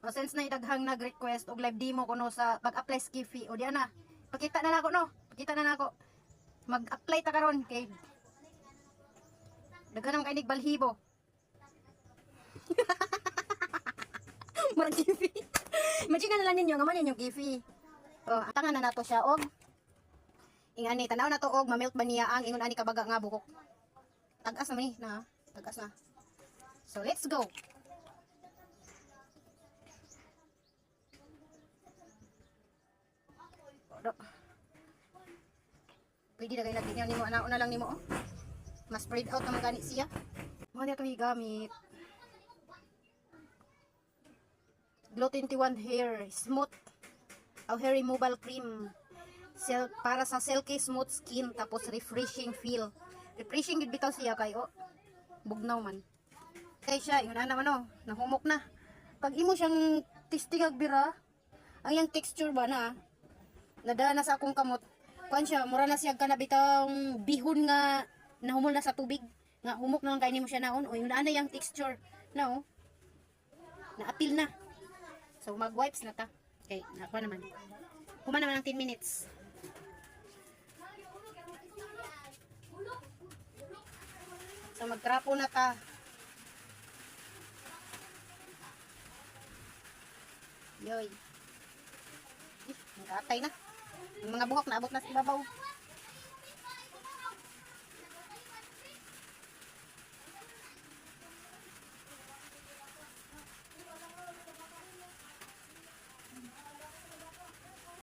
O since na idaghang nag-request og live demo kuno sa pag-apply Skiffy, o di na. Pakita na nako no. Pakita na nako. Mag-apply ta karon kay daghan man kay nig balhibo. Murag Skiffy. Imagine na lang ninyo nga man yung Skiffy. O, atangan na nato siya og ingani tanaw na to og ma-melt ba niya ang ingon ani kabaga nga bukok. Tagas na ni na, tagas na. So let's go. Pwede na kayo natin yan nimo, una lang nimo, oh. Mas spread out naman ganit siya. Mga niya itong higamit. Glow 21 Hair Smooth Hair Removal Cream. Para sa silky smooth skin, tapos refreshing feel. Refreshing gid bitaw siya kay, oh. Bugnaw man. Kay siya, yun na naman, oh. Nahumok na. Pag imo siyang tistingag bira, ang yung texture ba na, nadala na sa akong kamot. Kuan siya, mura na siya kana bitang bihon nga nahumol na sa tubig. Nga humok na lang kay nimo siya naon. O yung na yung texture. Na oh. Na-appeal na. So mag-wipes na ta. Okay, nakuha naman. Kuma naman ng 10 minutes. So magtrapo na ta. Yoy. Nag-atay na. Yung mga buhok na abot na sa ibabaw.